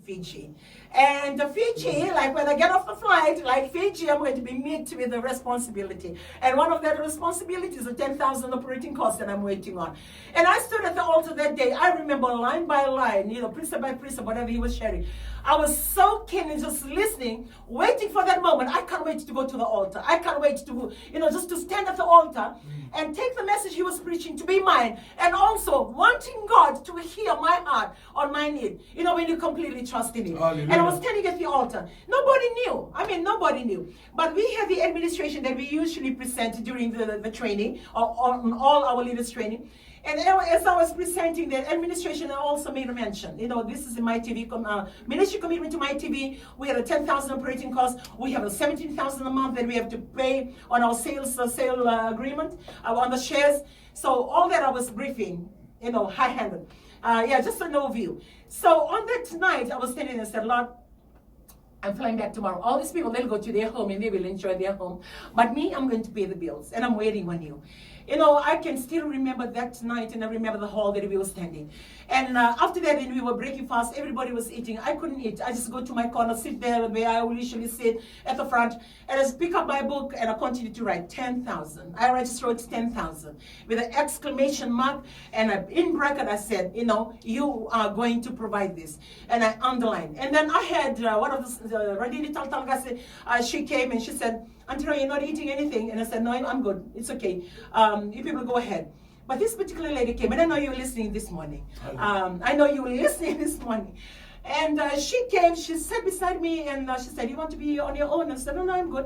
Fiji. And Fiji, like when I get off the flight, like Fiji, I'm going to be met with a responsibility. And one of that responsibilities is the 10,000 operating costs that I'm waiting on. And I stood at the altar that day. I remember line by line, precept by precept, whatever he was sharing. I was so keen and just listening, waiting for that moment. I can't wait to go to the altar. I can't wait to, just to stand at the altar and take the message he was preaching to be mine. And also wanting God to hear my heart on my need. When you completely trust in Him. Hallelujah. And I was standing at the altar. Nobody knew. Nobody knew. But we have the administration that we usually present during the training, or on all our leaders training. And as I was presenting, the administration also made a mention. This is in my TV ministry commitment to my TV. We have a 10,000 operating costs. We have a 17,000 a month that we have to pay on our sale agreement on the shares. So all that I was briefing, high-handed. Just an overview. So on that night, I was standing and said, Lord, I'm flying back tomorrow. All these people, they'll go to their home and they will enjoy their home. But me, I'm going to pay the bills and I'm waiting on you. I can still remember that night, and I remember the hall that we were standing. And after that, when we were breaking fast, everybody was eating. I couldn't eat. I just go to my corner, sit there where I usually sit at the front, and I just pick up my book and I continue to write 10,000. I just wrote 10,000 with an exclamation mark, and in bracket I said, you are going to provide this, and I underlined. And then I had one of the Radini Taltalgase, she came and she said, Antira, you're not eating anything? And I said, no, I'm good. It's okay. You people go ahead. But this particular lady came, and I know you were listening this morning. I know you were listening this morning. And she came, she sat beside me, and she said, you want to be on your own? I said, no, I'm good.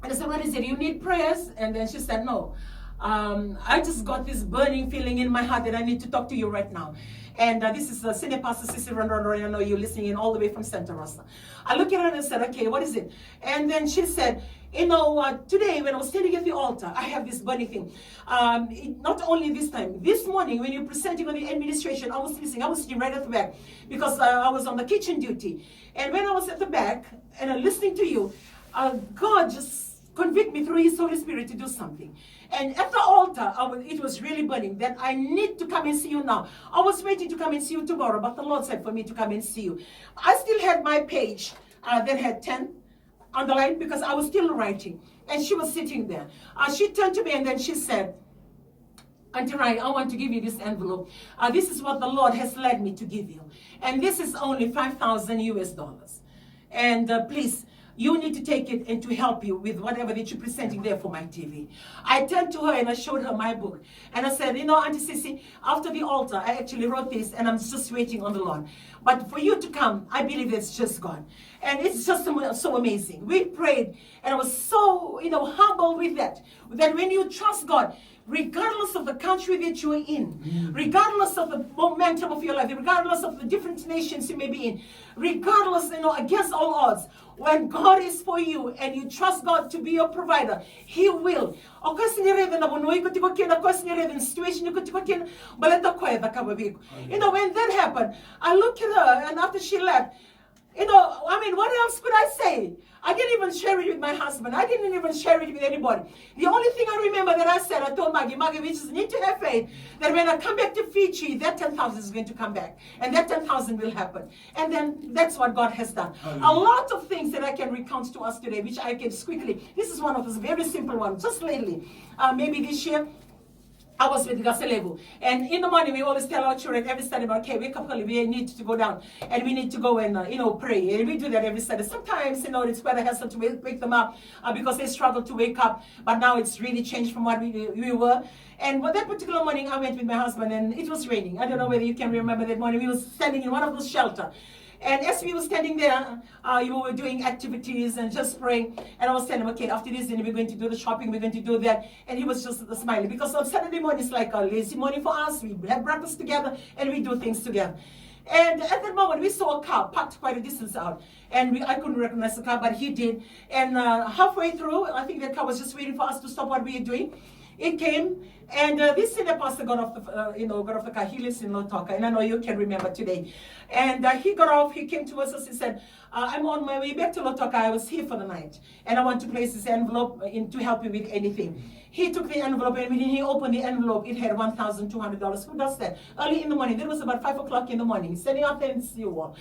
And I said, what is it? You need prayers? And then she said, no. I just got this burning feeling in my heart that I need to talk to you right now. And this is Senior Pastor Sissy Rondon. I know you're listening in all the way from Santa Rosa. I looked at her and I said, okay, what is it? And then she said, today when I was standing at the altar, I have this burning thing. Not only this time, this morning when you're presenting on the administration, I was listening. I was sitting right at the back because I was on the kitchen duty. And when I was at the back and listening to you, God just convict me through His Holy Spirit to do something. And at the altar, it was really burning that I need to come and see you now. I was waiting to come and see you tomorrow, but the Lord said for me to come and see you. I still had my page that had 10 underlined because I was still writing. And she was sitting there. She turned to me and then she said, Auntie Rai, I want to give you this envelope. This is what the Lord has led me to give you. And this is only 5,000 US dollars. And please, you need to take it and to help you with whatever that you're presenting there for my TV. I turned to her and I showed her my book. And I said, Auntie Sissy, after the altar, I actually wrote this and I'm just waiting on the Lord. But for you to come, I believe it's just God. And it's just so amazing. We prayed and I was so, humble with that. That when you trust God, regardless of the country that you are in, regardless of the momentum of your life, regardless of the different nations you may be in, regardless, against all odds, when God is for you and you trust God to be your provider, He will. When that happened, I looked at her and after she left, what else could I say? I didn't even share it with my husband. I didn't even share it with anybody. The only thing I remember that I said, I told Maggie, we just need to have faith that when I come back to Fiji, that 10,000 is going to come back. And that 10,000 will happen. And then that's what God has done. A lot of things that I can recount to us today, which I can just quickly. This is one of those very simple ones. Just lately, maybe this year, I was with Gaselevu. And in the morning, we always tell our children every Sunday, okay, wake up early, we need to go down. And we need to go and, pray. And we do that every Sunday. Sometimes, it's quite a hassle to wake them up because they struggle to wake up. But now it's really changed from what we were. And that particular morning, I went with my husband and it was raining. I don't know whether you can remember that morning. We were standing in one of those shelters. And as we were standing there, you were doing activities and just praying. And I was telling him, okay, after this, then we're going to do the shopping, we're going to do that. And he was just smiling. Because on Saturday morning, it's like a lazy morning for us. We have breakfast together and we do things together. And at that moment, we saw a car parked quite a distance out. And I couldn't recognize the car, but he did. And halfway through, I think the car was just waiting for us to stop what we were doing. It came, and this senior pastor got off the car. He lives in Lotoka, and I know you can remember today. And he got off. He came to us and said, "I'm on my way back to Lotoka. I was here for the night, and I want to place this envelope in to help you with anything." He took the envelope, and when he opened the envelope, it had $1,200. Who does that? Early in the morning. That was about 5 o'clock in the morning. Standing out there and see you all.